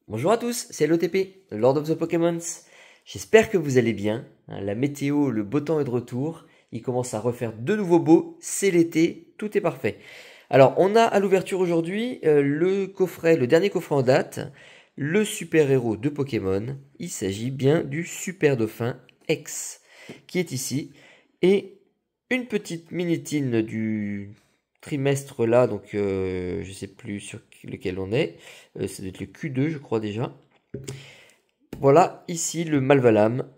Bonjour à tous, c'est l'OTP, Lord of the Pokémons. J'espère que vous allez bien. La météo, le beau temps est de retour. Il commence à refaire de nouveau beau. C'est l'été, tout est parfait. Alors, on a à l'ouverture aujourd'hui le coffret, le dernier coffret en date, le super-héros de Pokémon. Il s'agit bien du Super Dauphin X, qui est ici. Et une petite minitine du trimestre là, donc je sais plus sur lequel on est. Ça doit être le Q2, je crois déjà. Voilà, ici le Malvalam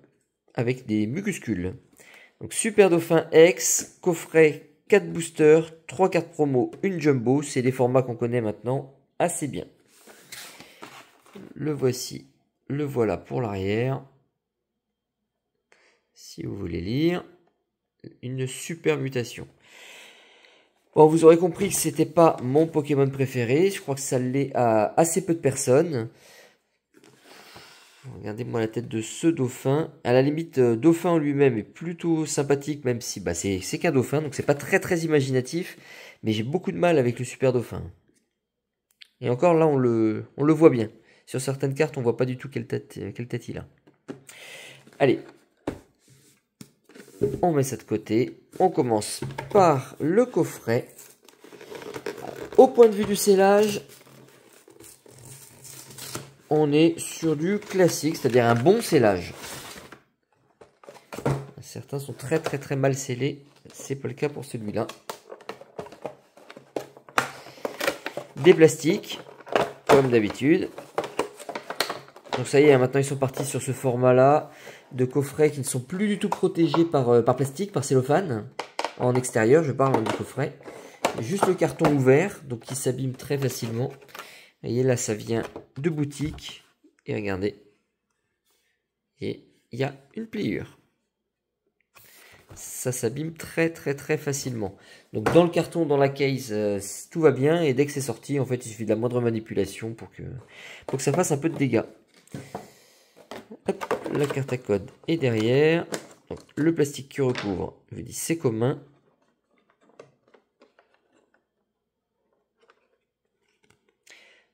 avec des mucuscules. Donc Super Dauphin X, coffret 4 boosters, 3 cartes promo, une jumbo. C'est les formats qu'on connaît maintenant assez bien. Le voici, le voilà pour l'arrière. Si vous voulez lire, une super mutation. Bon, vous aurez compris que c'était pas mon Pokémon préféré. Je crois que ça l'est à assez peu de personnes. Regardez-moi la tête de ce dauphin. À la limite, dauphin en lui-même est plutôt sympathique, même si bah, c'est qu'un dauphin, donc c'est pas très imaginatif. Mais j'ai beaucoup de mal avec le super dauphin. Et encore là, on le voit bien. Sur certaines cartes, on voit pas du tout quelle tête il a. Allez, on met ça de côté. On commence par le coffret. Au point de vue du scellage, on est sur du classique, c'est-à-dire un bon scellage. Certains sont très mal scellés. C'est pas le cas pour celui-là. Des plastiques, comme d'habitude. Donc ça y est, maintenant ils sont partis sur ce format-là de coffrets qui ne sont plus du tout protégés par plastique, par cellophane. En extérieur, je parle du coffret. Juste le carton ouvert, donc qui s'abîme très facilement. Vous voyez là, ça vient de boutique. Et regardez. Et il y a une pliure. Ça s'abîme très facilement. Donc dans le carton, dans la case, tout va bien. Et dès que c'est sorti, en fait, il suffit de la moindre manipulation pour que ça fasse un peu de dégâts. Hop, la carte à code est derrière. Donc, le plastique qui recouvre, je vous dis, c'est commun.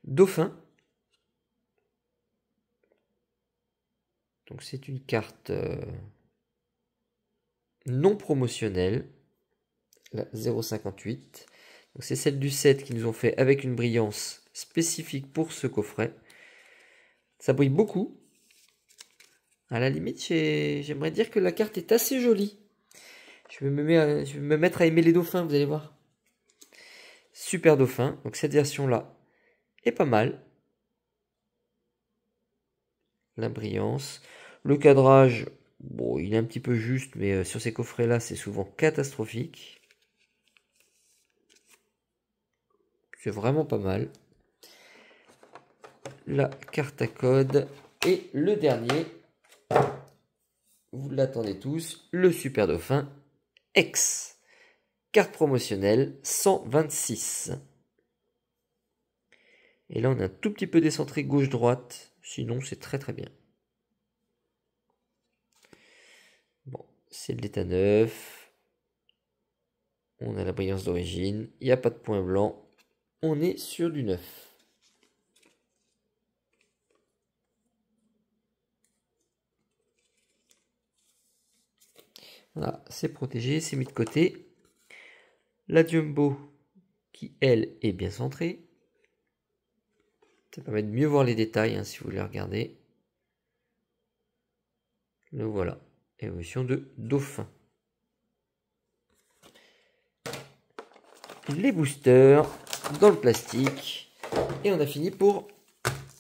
Dauphin. Donc c'est une carte non promotionnelle, la 0,58. Donc c'est celle du set qu'ils nous ont fait avec une brillance spécifique pour ce coffret. Ça brille beaucoup. À la limite, j'aimerais dire que la carte est assez jolie. Je vais me mettre à aimer les dauphins, vous allez voir. Super Dauphin, donc cette version-là est pas mal. La brillance. Le cadrage, bon, il est un petit peu juste, mais sur ces coffrets-là, c'est souvent catastrophique. C'est vraiment pas mal. La carte à code. Et le dernier, vous l'attendez tous, le Super Dauphin X. Carte promotionnelle 126. Et là, on a un tout petit peu décentré gauche-droite. Sinon, c'est très bien. Bon, c'est de l'état neuf. On a la brillance d'origine. Il n'y a pas de point blanc. On est sur du neuf. Voilà, c'est protégé, c'est mis de côté. La jumbo qui, elle, est bien centrée. Ça permet de mieux voir les détails si vous voulez regarder. Le voilà. Évolution de dauphin. Les boosters dans le plastique. Et on a fini pour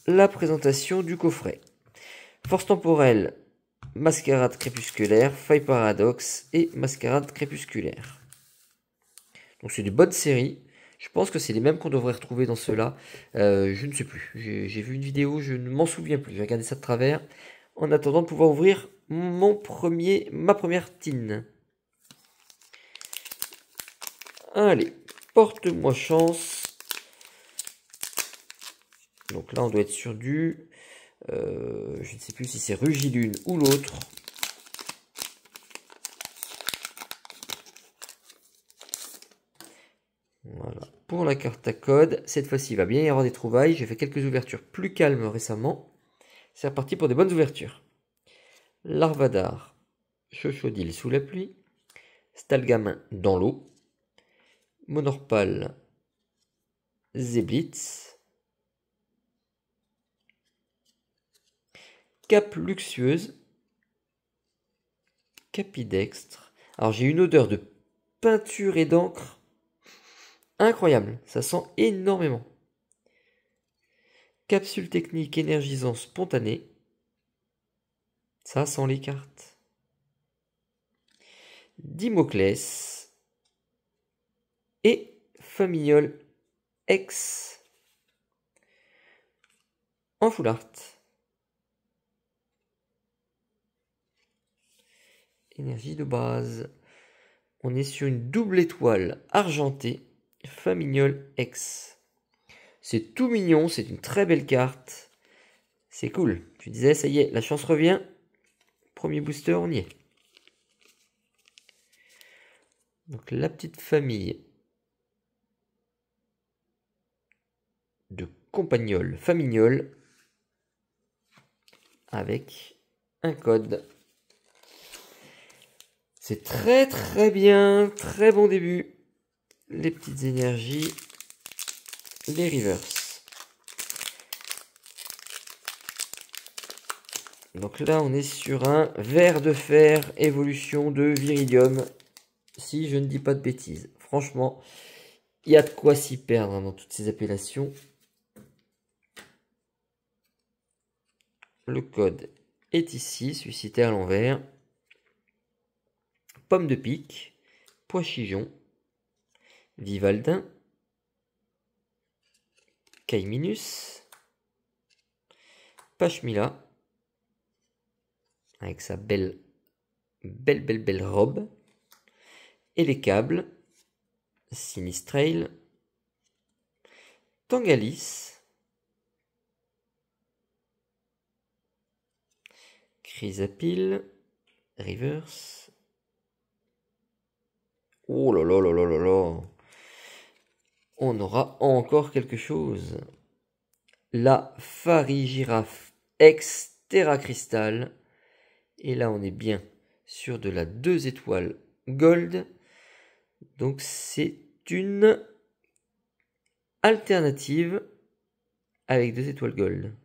la présentation du coffret. Force temporelle, mascarade crépusculaire, faille paradoxe et mascarade crépusculaire. Donc c'est des bonnes séries. Je pense que c'est les mêmes qu'on devrait retrouver dans ceux-là. Je ne sais plus. J'ai vu une vidéo, je ne m'en souviens plus. Je vais regarder ça de travers. En attendant de pouvoir ouvrir ma première tine. Allez, porte-moi chance. Donc là, on doit être sur du... je ne sais plus si c'est Rugilune ou l'autre. Voilà, pour la carte à code. Cette fois-ci, il va bien y avoir des trouvailles. J'ai fait quelques ouvertures plus calmes récemment. C'est reparti pour des bonnes ouvertures. Larvadar, Chochodil sous la pluie. Stalgamin dans l'eau. Monorpal, Zeblitz. Cape luxueuse. Capidextre. Alors j'ai une odeur de peinture et d'encre incroyable. Ça sent énormément. Capsule technique énergisant spontané. Ça sent les cartes. Dimoclès. Et Famignol X. En full art. Énergie de base. On est sur une double étoile argentée. Famignol X. C'est tout mignon, c'est une très belle carte. C'est cool. Tu disais, ça y est, la chance revient. Premier booster, on y est. Donc la petite famille de Compagnol Famignol avec un code. C'est très très bien, très bon début. Les petites énergies, les reverse. Donc là on est sur un ver de fer, évolution de Viridium. Si je ne dis pas de bêtises. Franchement, il y a de quoi s'y perdre dans toutes ces appellations. Le code est ici, suscité à l'envers. Pomme de pique, Pois-Chigeon, Vivaldin, Caiminus, Pachmila, avec sa belle robe, et les câbles, Sinistrail, Tangalis, Chrysapile, Reverse. Oh là là là là là là. On aura encore quelque chose. La Farigiraffe X Terra Crystal. Et là, on est bien sur de la 2 étoiles gold. Donc, c'est une alternative avec 2 étoiles gold.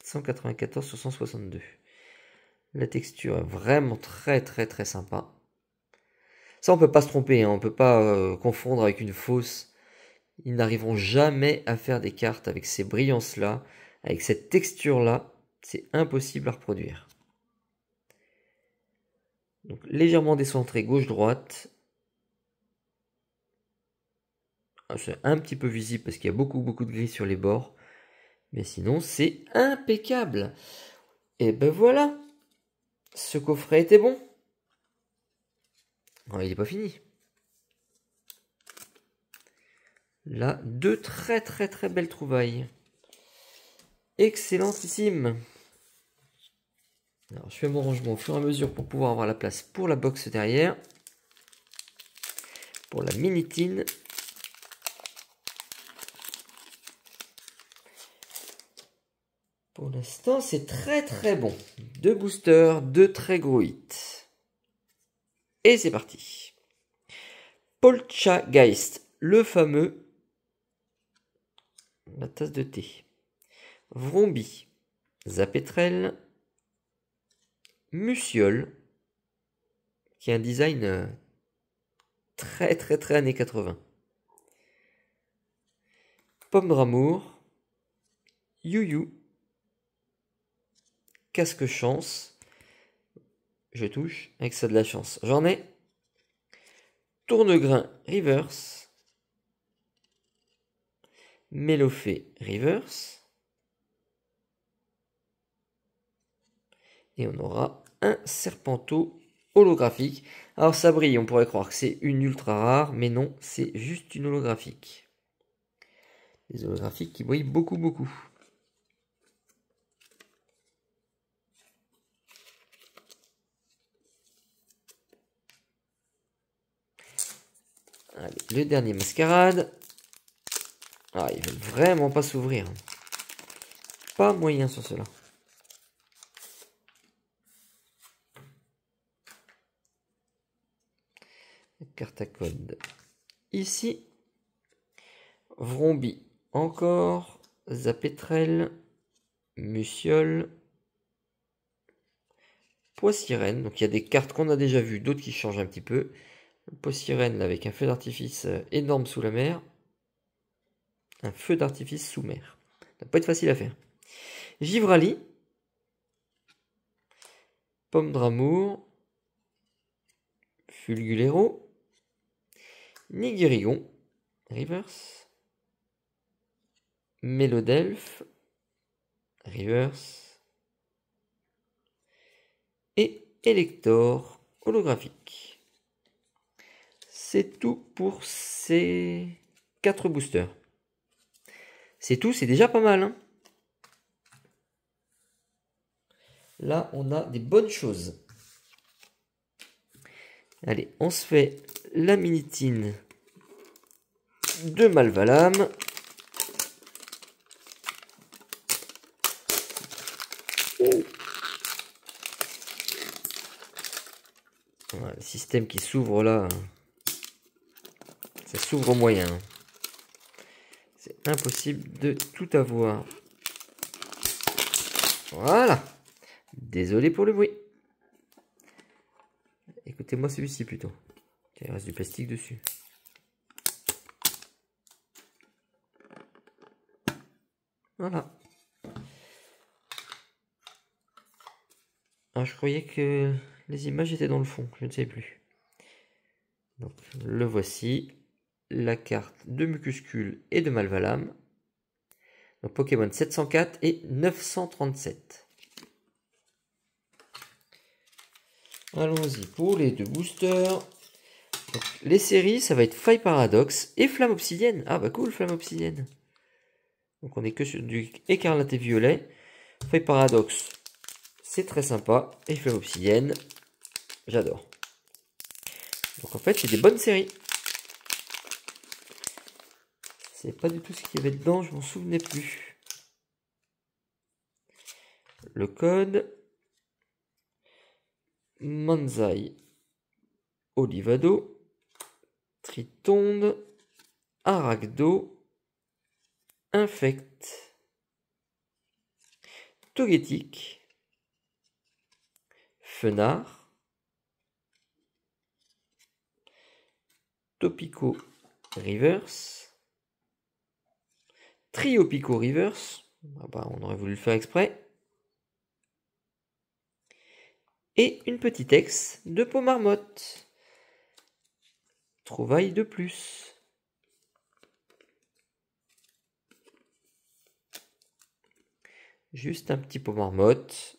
194 sur 162. La texture est vraiment très très très sympa. Ça, on peut pas se tromper, hein. On peut pas confondre avec une fausse. Ils n'arriveront jamais à faire des cartes avec ces brillances-là, avec cette texture-là. C'est impossible à reproduire. Donc légèrement décentré gauche-droite. C'est un petit peu visible parce qu'il y a beaucoup de gris sur les bords. Mais sinon, c'est impeccable. Et ben voilà. Ce coffret était bon. Non, il n'est pas fini. Là, 2 très très très belles trouvailles. Excellentissime. Alors, je fais mon rangement au fur et à mesure pour pouvoir avoir la place pour la box derrière. Pour la minitine. Pour l'instant, c'est très très bon. 2 boosters, 2 très gros hits. Et c'est parti. Poltergeist, le fameux. La tasse de thé. Vrombi, Zapetrel, Musiole, qui a un design très très très années 80. Pomme d'amour, You, Casque chance, je touche avec ça de la chance. J'en ai. Tournegrain reverse, Mélofée reverse. Et on aura un Serpenteau holographique. Alors ça brille, on pourrait croire que c'est une ultra rare, mais non, c'est juste une holographique. Des holographiques qui brillent beaucoup. Allez, le dernier mascarade. Ah, ils veulent vraiment pas s'ouvrir. Pas moyen sur cela. Carte à code. Ici. Vrombi. Encore. Zapetrel. Muciole. Poissirène. Donc il y a des cartes qu'on a déjà vues, d'autres qui changent un petit peu. Poissirène avec un feu d'artifice énorme sous la mer. Un feu d'artifice sous mer. Ça va pas être facile à faire. Givrali. Pomme d'amour. Fulgulero. Nigirigon. Reverse. Mélodelphe. Reverse. Et Elector holographique. C'est tout pour ces 4 boosters. C'est tout, c'est déjà pas mal. Hein. Là, on a des bonnes choses. Allez, on se fait la minitine de Malvalam. Oh. Voilà, le système qui s'ouvre là, ça s'ouvre au moyen. C'est impossible de tout avoir. Voilà. Désolé pour le bruit. Écoutez-moi celui-ci plutôt. Il reste du plastique dessus. Voilà. Ah, je croyais que les images étaient dans le fond. Je ne sais plus. Donc, le voici. La carte de Mucuscule et de Malvalam. Donc, Pokémon 704 et 937. Allons-y pour les 2 boosters. Donc, les séries, ça va être Faille Paradoxe et Flamme Obsidienne. Ah bah cool, Flamme Obsidienne. Donc on est que sur du écarlate et violet. Faille Paradoxe, c'est très sympa. Et Flamme Obsidienne, j'adore. Donc en fait, c'est des bonnes séries. C'est pas du tout ce qu'il y avait dedans, je m'en souvenais plus. Le code. Manzai. Olivado. Tritonde. Aragdo. Infect. Togetic. Fenard. Topico Reverse. Triopico Reverse. Ah bah, on aurait voulu le faire exprès. Et une petite ex de Pomarmotte. Trouvaille de plus. Juste un petit Pomarmotte.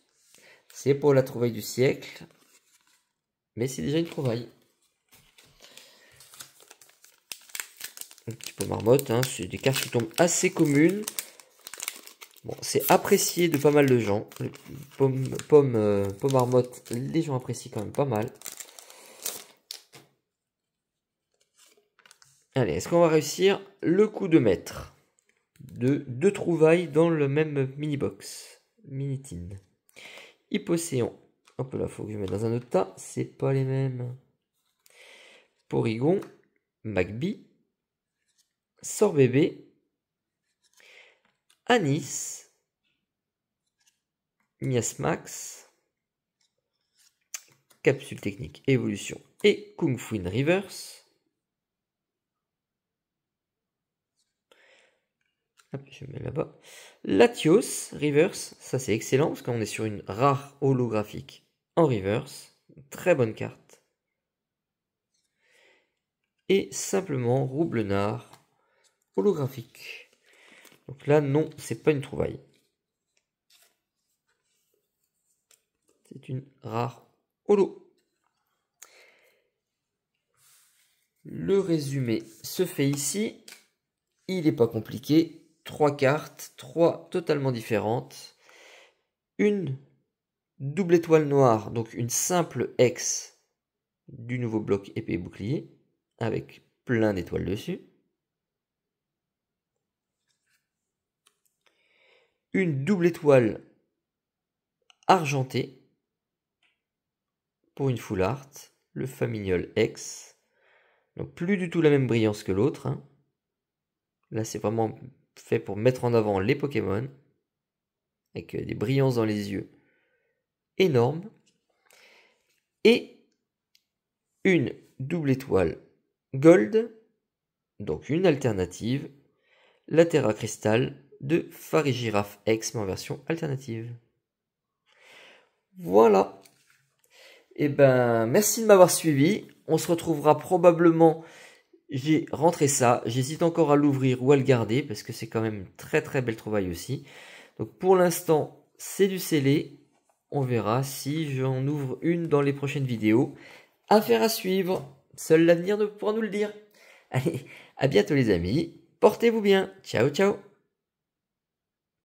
C'est pour la trouvaille du siècle. Mais c'est déjà une trouvaille. Un petit Pomarmotte, hein, c'est des cartes qui tombent assez communes. Bon, c'est apprécié de pas mal de gens. Le Pomarmotte, les gens apprécient quand même pas mal. Allez, est-ce qu'on va réussir le coup de maître de 2 trouvailles dans le même mini-box. Minitine. Hypocéan. Hop là, faut que je mette dans un autre tas. C'est pas les mêmes. Porygon. Magby. Sorbébé. Anis. Miasmax. Capsule technique évolution et Kung Fu in Reverse. Hop, je mets là-bas. Latios Reverse, ça c'est excellent parce qu'on est sur une rare holographique en reverse. Très bonne carte. Et simplement Roublenard holographique. Donc là, non, c'est pas une trouvaille. C'est une rare holo. Le résumé se fait ici. Il n'est pas compliqué. 3 cartes, 3 totalement différentes. Une double étoile noire, donc une simple ex du nouveau bloc épée et bouclier, avec plein d'étoiles dessus. Une double étoile argentée pour une full art, le Famignol X. Donc plus du tout la même brillance que l'autre, hein. Là c'est vraiment fait pour mettre en avant les Pokémon, avec des brillances dans les yeux énormes. Et une double étoile Gold, donc une alternative, la Terra Crystal de Farigiraf X, mais en version alternative. Voilà. Et ben, merci de m'avoir suivi. On se retrouvera probablement. J'ai rentré ça. J'hésite encore à l'ouvrir ou à le garder parce que c'est quand même très très belle trouvaille aussi. Donc pour l'instant, c'est du scellé. On verra si j'en ouvre une dans les prochaines vidéos. Affaire à suivre. Seul l'avenir pourra nous le dire. Allez, à bientôt les amis. Portez-vous bien. Ciao, ciao.